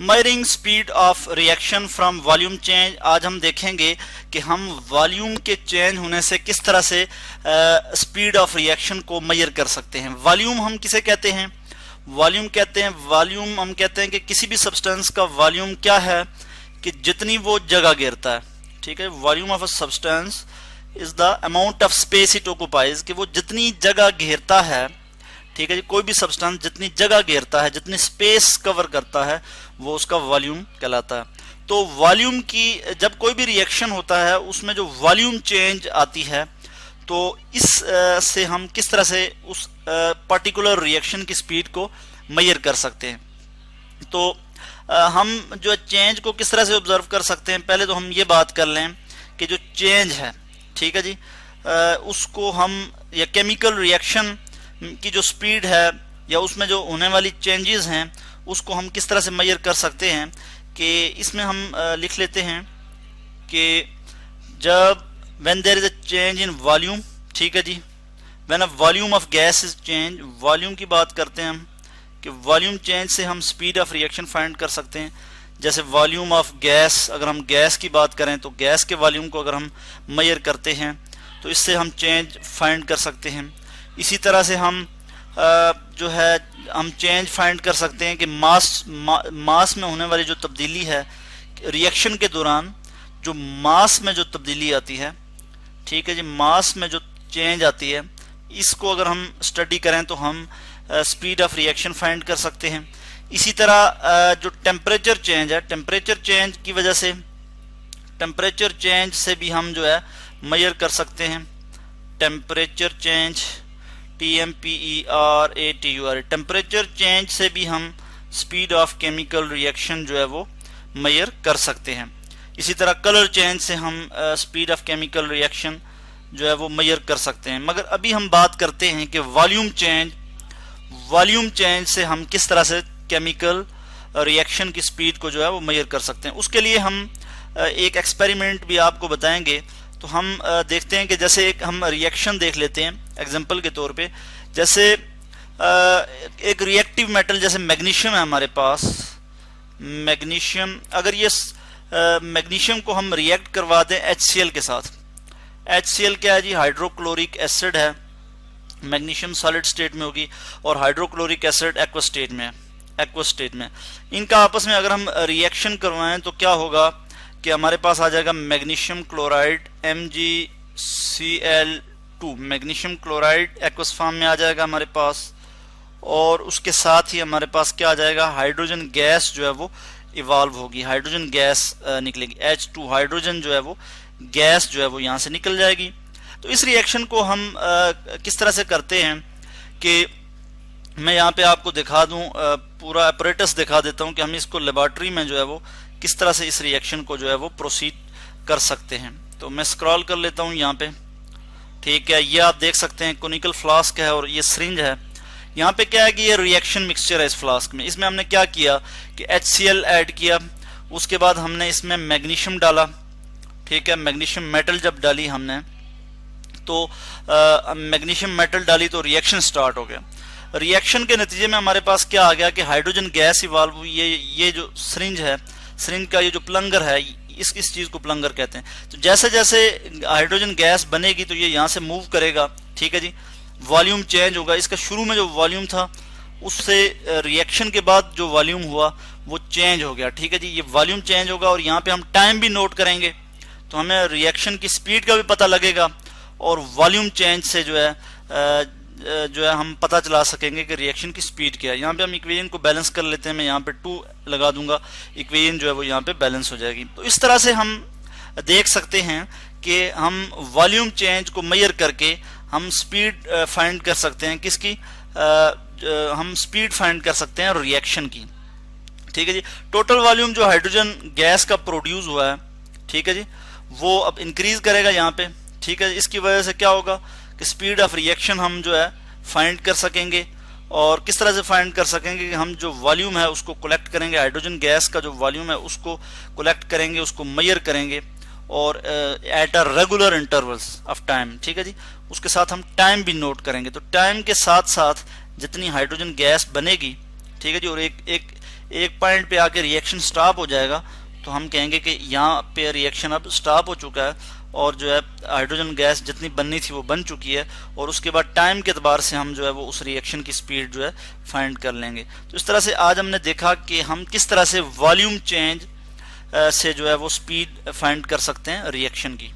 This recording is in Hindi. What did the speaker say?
Measuring speed of reaction from volume change. आज हम देखेंगे कि हम वॉल्यूम के चेंज होने से किस तरह से स्पीड ऑफ रिएक्शन को मेजर कर सकते हैं। वॉल्यूम हम किसे कहते हैं? वॉल्यूम कहते हैं, वॉल्यूम हम कहते हैं कि किसी भी सब्सटेंस का वॉल्यूम क्या है कि जितनी वो जगह घेरता है। ठीक है, volume of a substance is the amount of space it occupies, कि वो जितनी जगह घेरता है। ठीक है जी, कोई भी सब्सटेंस जितनी जगह घेरता है, जितनी स्पेस कवर करता है, वो उसका वॉल्यूम कहलाता है। तो वॉल्यूम की जब कोई भी रिएक्शन होता है उसमें जो वॉल्यूम चेंज आती है, तो इस से हम किस तरह से उस पर्टिकुलर रिएक्शन की स्पीड को मेजर कर सकते हैं। तो हम जो चेंज को किस तरह से ऑब्जर्व कर सकते हैं, पहले तो हम ये बात कर लें कि जो चेंज है, ठीक है जी, उसको हम या केमिकल रिएक्शन की जो स्पीड है या उसमें जो होने वाली चेंजेस हैं उसको हम किस तरह से मेजर कर सकते हैं। कि इसमें हम लिख लेते हैं कि जब when there is a change in volume, ठीक है जी, when a volume of gas is change, volume की बात करते हैं हम कि वॉल्यूम चेंज से हम स्पीड ऑफ रिएक्शन फाइंड कर सकते हैं। जैसे वॉल्यूम ऑफ गैस, अगर हम गैस की बात करें तो गैस के वॉल्यूम को अगर हम मेजर करते हैं तो इससे हम चेंज फाइंड कर सकते हैं। इसी तरह से हम जो है हम चेंज फाइंड कर सकते हैं कि मास में होने वाली जो तब्दीली है रिएक्शन के दौरान, जो मास में जो तब्दीली आती है, ठीक है जी, मास में जो चेंज आती है, इसको अगर हम स्टडी करें तो हम स्पीड ऑफ रिएक्शन फाइंड कर सकते हैं। इसी तरह जो टेम्परेचर चेंज है, टेम्परेचर चेंज की वजह से, टेम्परेचर चेंज से भी हम जो है मेजर कर सकते हैं। Temperature change, TMPERATUR, temperature change से भी हम स्पीड ऑफ केमिकल रिएक्शन जो है वो मेजर कर सकते हैं। इसी तरह कलर चेंज से हम स्पीड ऑफ केमिकल रिएक्शन जो है वो मेजर कर सकते हैं। मगर अभी हम बात करते हैं कि वॉल्यूम चेंज, वॉल्यूम चेंज से हम किस तरह से केमिकल रिएक्शन की स्पीड को जो है वो मेजर कर सकते हैं। उसके लिए हम एक एक्सपेरिमेंट भी आपको बताएंगे। तो हम देखते हैं कि जैसे एक हम रिएक्शन देख लेते हैं एग्जांपल के तौर पे। जैसे एक रिएक्टिव मेटल जैसे मैग्नीशियम है हमारे पास, मैग्नीशियम, अगर ये मैग्नीशियम को हम रिएक्ट करवा दें HCl के साथ। HCl क्या है जी? हाइड्रोक्लोरिक एसिड है। मैग्नीशियम सॉलिड स्टेट में होगी और हाइड्रोक्लोरिक एसिड एक्वस स्टेट में है, एक्वस स्टेट में। इनका आपस में अगर हम रिएक्शन करवाएं तो क्या होगा कि हमारे पास आ जाएगा magnesium chloride MgCl2, magnesium chloride aqueous form में आ जाएगा हमारे पास। और उसके साथ ही हमारे पास क्या आ जाएगा? हाइड्रोजन गैस जो है वो इवॉल्व होगी, हाइड्रोजन गैस निकलेगी, H2 हाइड्रोजन जो है वो गैस जो है वो यहाँ से निकल जाएगी। तो इस रिएक्शन को हम किस तरह से करते हैं कि मैं यहाँ पे आपको दिखा दूँ, पूरा अपरेटस दिखा देता हूँ कि हम इसको लेबॉर्ट्री में जो है वो किस तरह से इस रिएक्शन को जो है वो प्रोसीड कर सकते हैं। तो मैं स्क्रॉल कर लेता हूँ यहाँ पे, ठीक है। ये आप देख सकते हैं कोनिकल फ्लास्क है और ये सिरिंज है। यहाँ पे क्या है कि ये रिएक्शन मिक्सचर है इस फ्लास्क में। इसमें हमने क्या किया कि HCl ऐड किया, उसके बाद हमने इसमें मैग्नीशियम डाला, ठीक है। मैग्नीशियम मेटल जब डाली हमने तो मैग्नीशियम मेटल डाली तो रिएक्शन स्टार्ट हो गया। रिएक्शन के नतीजे में हमारे पास क्या आ गया कि हाइड्रोजन गैस इवॉल्व हुई। ये जो सिरिंज है, सिरिंज का ये जो प्लंगर है, इस चीज को प्लंगर कहते हैं। तो जैसे जैसे हाइड्रोजन गैस बनेगी तो ये यहाँ से मूव करेगा, ठीक है जी, वॉल्यूम चेंज होगा। इसका शुरू में जो वॉल्यूम था उससे रिएक्शन के बाद जो वॉल्यूम हुआ वो चेंज हो गया, ठीक है जी। ये वॉल्यूम चेंज होगा और यहाँ पे हम टाइम भी नोट करेंगे तो हमें रिएक्शन की स्पीड का भी पता लगेगा और वॉल्यूम चेंज से जो है हम पता चला सकेंगे कि रिएक्शन की स्पीड क्या है। यहाँ पे हम इक्वेशन को बैलेंस कर लेते हैं, मैं यहाँ पे 2 लगा दूंगा, इक्वेशन जो है वो यहाँ पे बैलेंस हो जाएगी। तो इस तरह से हम देख सकते हैं कि हम वॉल्यूम चेंज को मेजर करके हम स्पीड फाइंड कर सकते हैं। किसकी? हम स्पीड फाइंड कर सकते हैं रिएक्शन की, ठीक है जी। टोटल वॉल्यूम जो हाइड्रोजन गैस का प्रोड्यूस हुआ है, ठीक है जी, वो अब इंक्रीज करेगा यहाँ पे, ठीक है। इसकी वजह से क्या होगा कि स्पीड ऑफ रिएक्शन हम जो है फाइंड कर सकेंगे। और किस तरह से फाइंड कर सकेंगे कि हम जो वॉल्यूम है उसको कलेक्ट करेंगे, हाइड्रोजन गैस का जो वॉल्यूम है उसको कलेक्ट करेंगे, उसको मेजर करेंगे और at a regular intervals of time, ठीक है जी। उसके साथ हम टाइम भी नोट करेंगे। तो टाइम के साथ साथ जितनी हाइड्रोजन गैस बनेगी, ठीक है जी, और एक पॉइंट पे आके रिएक्शन स्टॉप हो जाएगा तो हम कहेंगे कि यहाँ पे रिएक्शन अब स्टॉप हो चुका है और जो है हाइड्रोजन गैस जितनी बननी थी वो बन चुकी है, और उसके बाद टाइम के एतबार से हम जो है वो उस रिएक्शन की स्पीड जो है फाइंड कर लेंगे। तो इस तरह से आज हमने देखा कि हम किस तरह से वॉल्यूम चेंज से जो है वो स्पीड फाइंड कर सकते हैं रिएक्शन की।